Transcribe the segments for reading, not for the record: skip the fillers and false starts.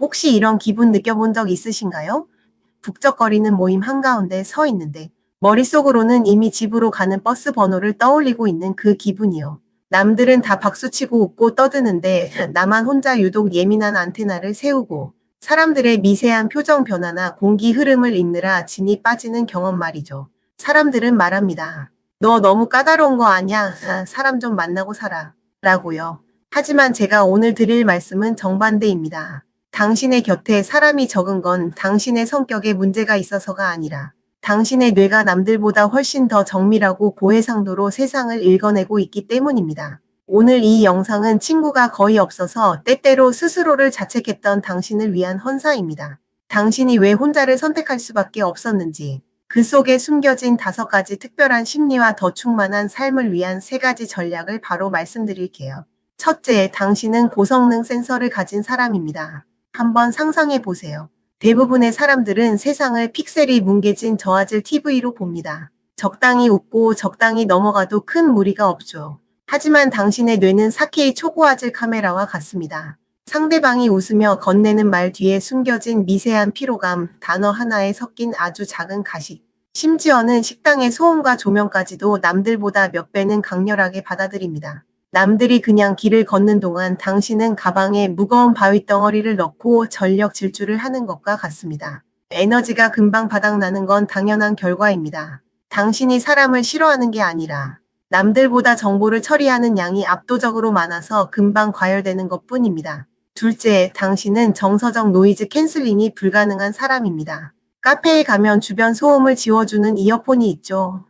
혹시 이런 기분 느껴본 적 있으신가요? 북적거리는 모임 한가운데 서 있는데 머릿속으로는 이미 집으로 가는 버스 번호를 떠올리고 있는 그 기분이요. 남들은 다 박수치고 웃고 떠드는데 나만 혼자 유독 예민한 안테나를 세우고 사람들의 미세한 표정 변화나 공기 흐름을 읽느라 진이 빠지는 경험 말이죠. 사람들은 말합니다. 너 너무 까다로운 거 아냐? 사람 좀 만나고 살아. 라고요. 하지만 제가 오늘 드릴 말씀은 정반대입니다. 당신의 곁에 사람이 적은 건 당신의 성격에 문제가 있어서가 아니라 당신의 뇌가 남들보다 훨씬 더 정밀하고 고해상도로 세상을 읽어내고 있기 때문입니다. 오늘 이 영상은 친구가 거의 없어서 때때로 스스로를 자책했던 당신을 위한 헌사입니다. 당신이 왜 혼자를 선택할 수밖에 없었는지, 그 속에 숨겨진 5가지 특별한 심리와 더 충만한 삶을 위한 3가지 전략을 바로 말씀드릴게요. 첫째, 당신은 고성능 센서를 가진 사람입니다. 한번 상상해 보세요. 대부분의 사람들은 세상을 픽셀이 뭉개진 저화질 TV로 봅니다. 적당히 웃고 적당히 넘어가도 큰 무리가 없죠. 하지만 당신의 뇌는 4K 초고화질 카메라와 같습니다. 상대방이 웃으며 건네는 말 뒤에 숨겨진 미세한 피로감, 단어 하나에 섞인 아주 작은 가식, 심지어는 식당의 소음과 조명까지도 남들보다 몇 배는 강렬하게 받아들입니다. 남들이 그냥 길을 걷는 동안 당신은 가방에 무거운 바위 덩어리를 넣고 전력 질주를 하는 것과 같습니다. 에너지가 금방 바닥나는 건 당연한 결과입니다. 당신이 사람을 싫어하는 게 아니라 남들보다 정보를 처리하는 양이 압도적으로 많아서 금방 과열되는 것뿐입니다. 둘째, 당신은 정서적 노이즈 캔슬링이 불가능한 사람입니다. 카페에 가면 주변 소음을 지워주는 이어폰이 있죠.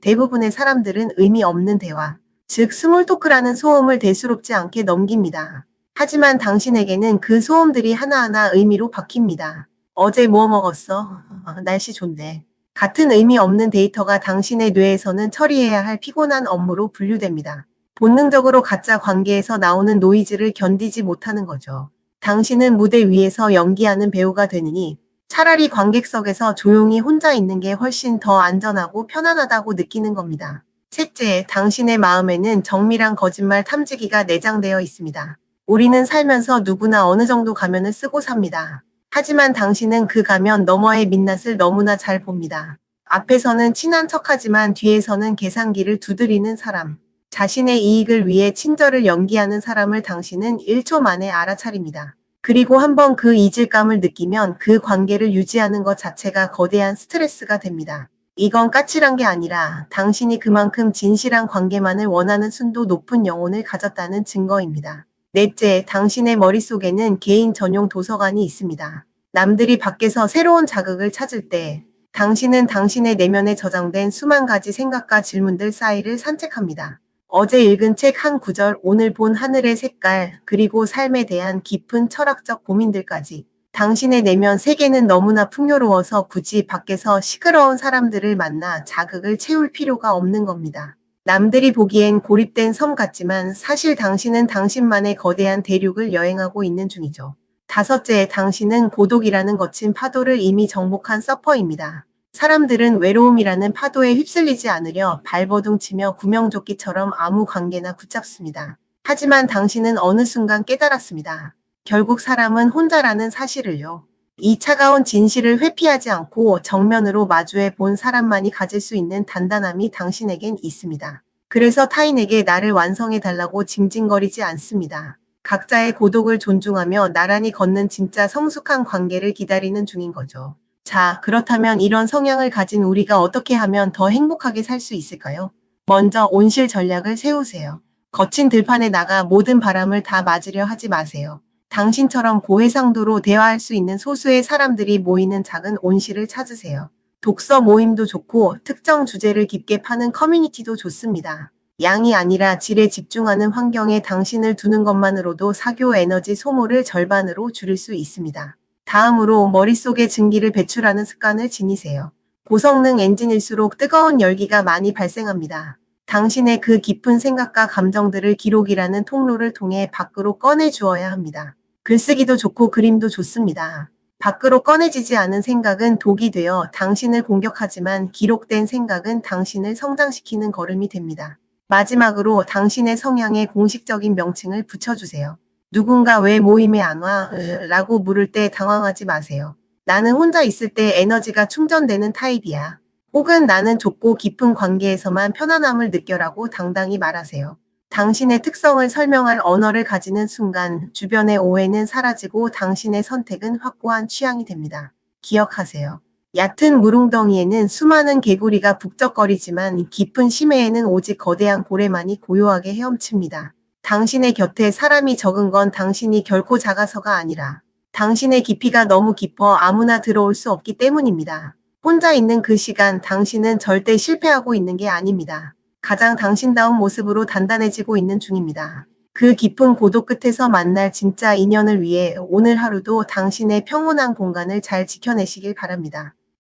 대부분의 사람들은 의미 없는 대화, 즉 스몰 토크라는 소음을 대수롭지 않게 넘깁니다. 하지만 당신에게는 그 소음들이 하나하나 의미로 박힙니다. 어제 뭐 먹었어? 날씨 좋네. 같은 의미 없는 데이터가 당신의 뇌에서는 처리해야 할 피곤한 업무로 분류됩니다. 본능적으로 가짜 관계에서 나오는 노이즈를 견디지 못하는 거죠. 당신은 무대 위에서 연기하는 배우가 되느니 차라리 관객석에서 조용히 혼자 있는 게 훨씬 더 안전하고 편안하다고 느끼는 겁니다. 셋째, 당신의 마음에는 정밀한 거짓말 탐지기가 내장되어 있습니다. 우리는 살면서 누구나 어느 정도 가면을 쓰고 삽니다. 하지만 당신은 그 가면 너머의 민낯을 너무나 잘 봅니다. 앞에서는 친한 척하지만 뒤에서는 계산기를 두드리는 사람. 자신의 이익을 위해 친절을 연기하는 사람을 당신은 1초 만에 알아차립니다. 그리고 한번 그 이질감을 느끼면 그 관계를 유지하는 것 자체가 거대한 스트레스가 됩니다. 이건 까칠한 게 아니라 당신이 그만큼 진실한 관계만을 원하는 순도 높은 영혼을 가졌다는 증거입니다. 넷째, 당신의 머릿속에는 개인 전용 도서관이 있습니다. 남들이 밖에서 새로운 자극을 찾을 때 당신은 당신의 내면에 저장된 수만 가지 생각과 질문들 사이를 산책합니다. 어제 읽은 책 한 구절, 오늘 본 하늘의 색깔, 그리고 삶에 대한 깊은 철학적 고민들까지. 당신의 내면 세계는 너무나 풍요로워서 굳이 밖에서 시끄러운 사람들을 만나 자극을 채울 필요가 없는 겁니다. 남들이 보기엔 고립된 섬 같지만 사실 당신은 당신만의 거대한 대륙을 여행하고 있는 중이죠. 다섯째, 당신은 고독이라는 거친 파도를 이미 정복한 서퍼입니다. 사람들은 외로움이라는 파도에 휩쓸리지 않으려 발버둥 치며 구명조끼처럼 아무 관계나 붙잡습니다. 하지만 당신은 어느 순간 깨달았습니다. 결국 사람은 혼자라는 사실을요. 이 차가운 진실을 회피하지 않고 정면으로 마주해 본 사람만이 가질 수 있는 단단함이 당신에겐 있습니다. 그래서 타인에게 나를 완성해 달라고 징징거리지 않습니다. 각자의 고독을 존중하며 나란히 걷는 진짜 성숙한 관계를 기다리는 중인 거죠. 자, 그렇다면 이런 성향을 가진 우리가 어떻게 하면 더 행복하게 살 수 있을까요? 먼저 온실 전략을 세우세요. 거친 들판에 나가 모든 바람을 다 맞으려 하지 마세요. 당신처럼 고해상도로 대화할 수 있는 소수의 사람들이 모이는 작은 온실을 찾으세요. 독서 모임도 좋고 특정 주제를 깊게 파는 커뮤니티도 좋습니다. 양이 아니라 질에 집중하는 환경에 당신을 두는 것만으로도 사교 에너지 소모를 절반으로 줄일 수 있습니다. 다음으로 머릿속에 증기를 배출하는 습관을 지니세요. 고성능 엔진일수록 뜨거운 열기가 많이 발생합니다. 당신의 그 깊은 생각과 감정들을 기록이라는 통로를 통해 밖으로 꺼내 주어야 합니다. 글쓰기도 좋고 그림도 좋습니다. 밖으로 꺼내지지 않은 생각은 독이 되어 당신을 공격하지만 기록된 생각은 당신을 성장시키는 걸음이 됩니다. 마지막으로 당신의 성향에 공식적인 명칭을 붙여주세요. 누군가 왜 모임에 안 와? 라고 물을 때 당황하지 마세요. 나는 혼자 있을 때 에너지가 충전되는 타입이야. 혹은 나는 좁고 깊은 관계에서만 편안함을 느껴라고 당당히 말하세요. 당신의 특성을 설명할 언어를 가지는 순간 주변의 오해는 사라지고 당신의 선택은 확고한 취향이 됩니다. 기억하세요. 얕은 물웅덩이에는 수많은 개구리가 북적거리지만 깊은 심해에는 오직 거대한 고래만이 고요하게 헤엄칩니다. 당신의 곁에 사람이 적은 건 당신이 결코 작아서가 아니라 당신의 깊이가 너무 깊어 아무나 들어올 수 없기 때문입니다. 혼자 있는 그 시간 당신은 절대 실패하고 있는 게 아닙니다. 가장 당신다운 모습으로 단단해지고 있는 중입니다. 그 깊은 고독 끝에서 만날 진짜 인연을 위해 오늘 하루도 당신의 평온한 공간을 잘 지켜내시길 바랍니다.